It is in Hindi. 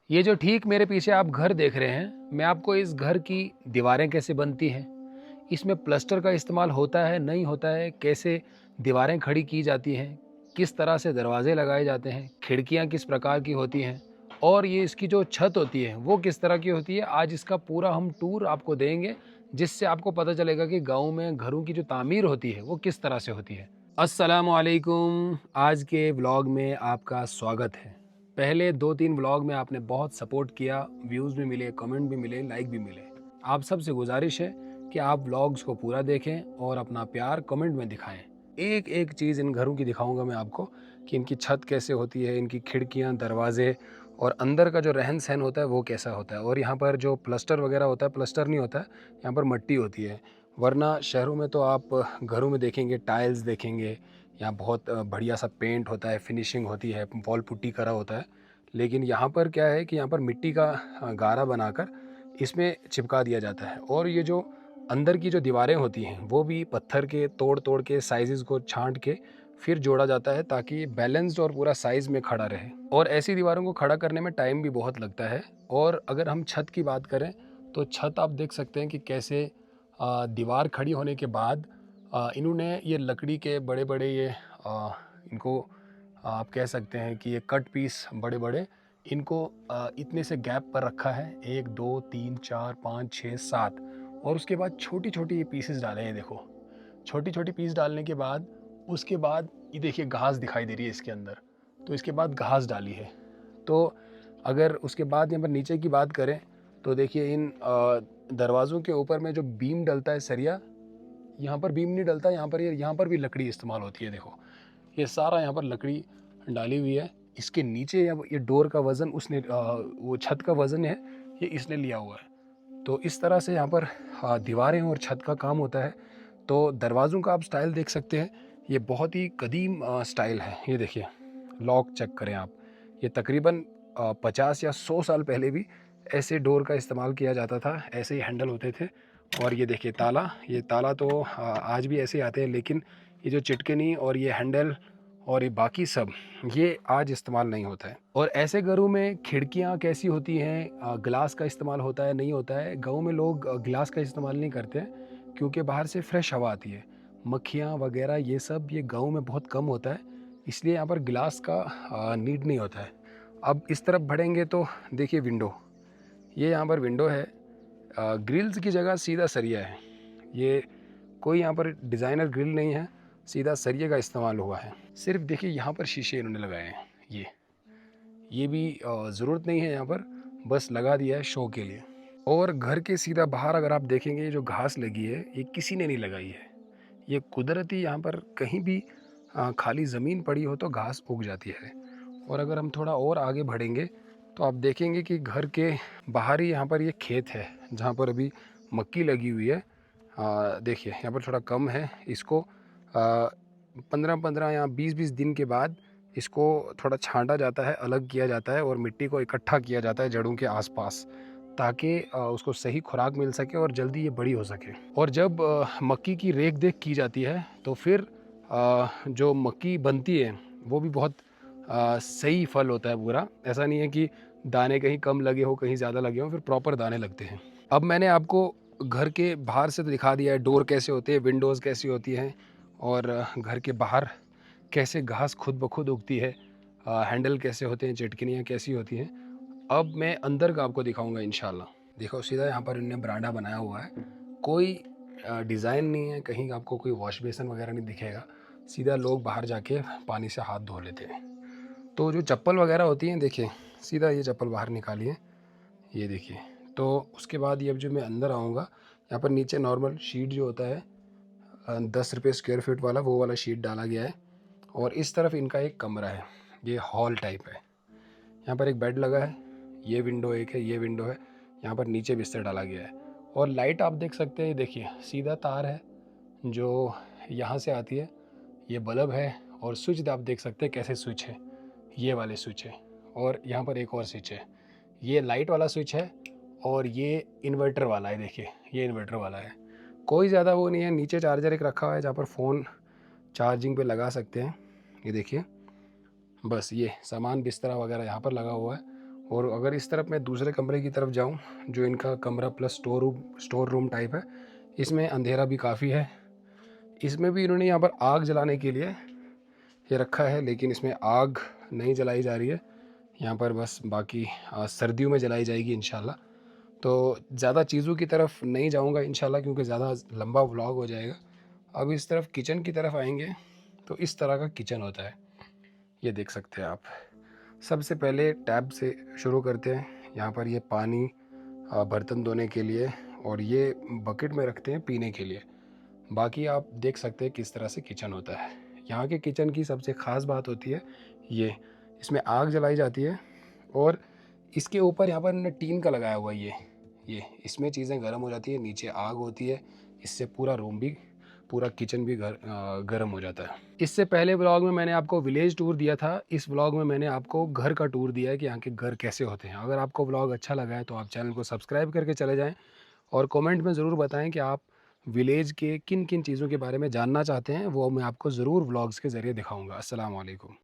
ये जो ठीक मेरे पीछे आप घर देख रहे हैं, मैं आपको इस घर की दीवारें कैसे बनती हैं, इसमें प्लास्टर का इस्तेमाल होता है नहीं होता है, कैसे दीवारें खड़ी की जाती हैं, किस तरह से दरवाजे लगाए जाते हैं, खिड़कियां किस प्रकार की होती हैं और ये इसकी जो छत होती है वो किस तरह की होती है। आज इसका पूरा हम टूर आपको देंगे, जिससे आपको पता चलेगा कि गाँव में घरों की जो तामीर होती है वो किस तरह से होती है। अस्सलामुअलैकुम, आज के व्लॉग में आपका स्वागत है। पहले 2-3 व्लॉग में आपने बहुत सपोर्ट किया, व्यूज़ भी मिले, कमेंट भी मिले, लाइक भी मिले। आप सबसे गुजारिश है कि आप व्लॉग्स को पूरा देखें और अपना प्यार कमेंट में दिखाएं। एक एक चीज़ इन घरों की दिखाऊंगा मैं आपको कि इनकी छत कैसे होती है, इनकी खिड़कियां, दरवाजे और अंदर का जो रहन सहन होता है वो कैसा होता है। और यहाँ पर जो प्लास्टर वगैरह होता है, प्लास्टर नहीं होता है, यहाँ पर मट्टी होती है। वरना शहरों में तो आप घरों में देखेंगे टाइल्स देखेंगे, यहाँ बहुत बढ़िया सा पेंट होता है, फिनिशिंग होती है, वॉल पुट्टी करा होता है। लेकिन यहाँ पर क्या है कि यहाँ पर मिट्टी का गारा बनाकर इसमें चिपका दिया जाता है। और ये जो अंदर की जो दीवारें होती हैं वो भी पत्थर के तोड़ तोड़ के साइज़ को छांट के फिर जोड़ा जाता है, ताकि बैलेंस्ड और पूरा साइज़ में खड़ा रहे। और ऐसी दीवारों को खड़ा करने में टाइम भी बहुत लगता है। और अगर हम छत की बात करें तो छत आप देख सकते हैं कि कैसे दीवार खड़ी होने के बाद इन्होंने ये लकड़ी के बड़े बड़े ये इनको आप कह सकते हैं कि ये कट पीस बड़े बड़े इनको इतने से गैप पर रखा है, 1 2 3 4 5 6 7। और उसके बाद छोटी छोटी ये पीसेस डाले हैं, देखो छोटी छोटी पीस डालने के बाद उसके बाद ये देखिए घास दिखाई दे रही है इसके अंदर, तो इसके बाद घास डाली है। तो अगर उसके बाद यहाँ पर नीचे की बात करें तो देखिए इन दरवाज़ों के ऊपर में जो बीम डलता है सरिया, यहाँ पर बीम नहीं डलता, यहाँ पर भी लकड़ी इस्तेमाल होती है। देखो ये सारा यहाँ पर लकड़ी डाली हुई है। इसके नीचे ये डोर का वज़न उसने वो छत का वज़न है, ये इसने लिया हुआ है। तो इस तरह से यहाँ पर दीवारें और छत का काम होता है। तो दरवाज़ों का आप स्टाइल देख सकते हैं, ये बहुत ही कदीम स्टाइल है। ये देखिए लॉक चेक करें आप, ये तकरीबन 50 या 100 साल पहले भी ऐसे डोर का इस्तेमाल किया जाता था, ऐसे ही हैंडल होते थे। और ये देखिए ताला, ये ताला तो आज भी ऐसे ही आते हैं, लेकिन ये जो चिटकनी और ये हैंडल और ये बाकी सब ये आज इस्तेमाल नहीं होता है। और ऐसे घरों में खिड़कियाँ कैसी होती हैं, ग्लास का इस्तेमाल होता है नहीं होता है। गाँव में लोग ग्लास का इस्तेमाल नहीं करते हैं, क्योंकि बाहर से फ्रेश हवा आती है। मक्खियाँ वगैरह ये सब ये गाँव में बहुत कम होता है, इसलिए यहाँ पर ग्लास का नीड नहीं होता है। अब इस तरफ बढ़ेंगे तो देखिए विंडो, ये यहाँ पर विंडो है। ग्रिल्स की जगह सीधा सरिया है। ये कोई यहाँ पर डिज़ाइनर ग्रिल नहीं है, सीधा सरिये का इस्तेमाल हुआ है। सिर्फ देखिए यहाँ पर शीशे इन्होंने लगाए हैं, ये भी ज़रूरत नहीं है यहाँ पर, बस लगा दिया है शो के लिए। और घर के सीधा बाहर अगर आप देखेंगे, ये जो घास लगी है ये किसी ने नहीं लगाई है, ये कुदरती यहाँ पर कहीं भी खाली ज़मीन पड़ी हो तो घास उग जाती है। और अगर हम थोड़ा और आगे बढ़ेंगे तो आप देखेंगे कि घर के बाहर ही यहाँ पर ये खेत है, जहाँ पर अभी मक्की लगी हुई है। देखिए यहाँ पर थोड़ा कम है, इसको 15-15 या 20-20 दिन के बाद इसको थोड़ा छांटा जाता है, अलग किया जाता है और मिट्टी को इकट्ठा किया जाता है जड़ों के आसपास, ताकि उसको सही खुराक मिल सके और जल्दी ये बड़ी हो सके। और जब मक्की की रेख देख की जाती है तो फिर जो मक्की बनती है वो भी बहुत सही फल होता है पूरा। ऐसा नहीं है कि दाने कहीं कम लगे हो कहीं ज़्यादा लगे हो, फिर प्रॉपर दाने लगते हैं। अब मैंने आपको घर के बाहर से तो दिखा दिया है डोर कैसे होते हैं, विंडोज़ कैसी होती हैं और घर के बाहर कैसे घास खुद ब खुद उगती है, हैंडल कैसे होते हैं, चटकनियाँ कैसी होती हैं। अब मैं अंदर का आपको दिखाऊंगा इंशाल्लाह। देखो सीधा यहाँ पर इन्होंने बरांडा बनाया हुआ है, कोई डिज़ाइन नहीं है, कहीं आपको कोई वॉश बेसन वगैरह नहीं दिखेगा, सीधा लोग बाहर जाके पानी से हाथ धो लेते हैं। तो जो चप्पल वगैरह होती हैं, देखिए सीधा ये चप्पल बाहर निकालिए, ये देखिए। तो उसके बाद ये अब जो मैं अंदर आऊँगा, यहाँ पर नीचे नॉर्मल शीट जो होता है 10 रुपये स्क्वायर फीट वाला, वो वाला शीट डाला गया है। और इस तरफ इनका एक कमरा है, ये हॉल टाइप है। यहाँ पर एक बेड लगा है, ये विंडो एक है, ये विंडो है, यहाँ पर नीचे बिस्तर डाला गया है। और लाइट आप देख सकते हैं, देखिए सीधा तार है जो यहाँ से आती है, ये बल्ब है। और स्विच आप देख सकते हैं कैसे स्विच है, ये वाले स्विच है। और यहाँ पर एक और स्विच है, ये लाइट वाला स्विच है। और ये इन्वर्टर वाला है, देखिए ये इन्वर्टर वाला है। कोई ज़्यादा वो नहीं है, नीचे चार्जर एक रखा हुआ है जहाँ पर फ़ोन चार्जिंग पे लगा सकते हैं। ये देखिए बस ये सामान बिस्तरा वगैरह यहाँ पर लगा हुआ है। और अगर इस तरफ मैं दूसरे कमरे की तरफ जाऊं, जो इनका कमरा प्लस स्टोर रूम टाइप है, इसमें अंधेरा भी काफ़ी है। इसमें भी इन्होंने यहाँ पर आग जलाने के लिए ये रखा है, लेकिन इसमें आग नहीं जलाई जा रही है यहाँ पर, बस बाकी सर्दियों में जलाई जाएगी इंशाल्लाह। तो ज़्यादा चीज़ों की तरफ नहीं जाऊँगा इंशाल्लाह, क्योंकि ज़्यादा लंबा व्लॉग हो जाएगा। अब इस तरफ किचन की तरफ आएंगे तो इस तरह का किचन होता है, ये देख सकते हैं आप। सबसे पहले टैब से शुरू करते हैं। यहाँ पर ये पानी बर्तन धोने के लिए और ये बकेट में रखते हैं पीने के लिए। बाकी आप देख सकते हैं किस तरह से किचन होता है। यहाँ के किचन की सबसे ख़ास बात होती है ये, इसमें आग जलाई जाती है और इसके ऊपर यहाँ पर इन्होंने टीन का लगाया हुआ है ये इसमें चीज़ें गर्म हो जाती है, नीचे आग होती है, इससे पूरा रूम भी, पूरा किचन भी गर्म हो जाता है। इससे पहले व्लॉग में मैंने आपको विलेज टूर दिया था, इस व्लॉग में मैंने आपको घर का टूर दिया है कि यहाँ के घर कैसे होते हैं। अगर आपको व्लॉग अच्छा लगा है तो आप चैनल को सब्सक्राइब करके चले जाएँ और कमेंट में ज़रूर बताएं कि आप विलेज के किन किन चीज़ों के बारे में जानना चाहते हैं, वो मैं आपको ज़रूर व्लॉग्स के ज़रिए दिखाऊंगा। अस्सलाम वालेकुम।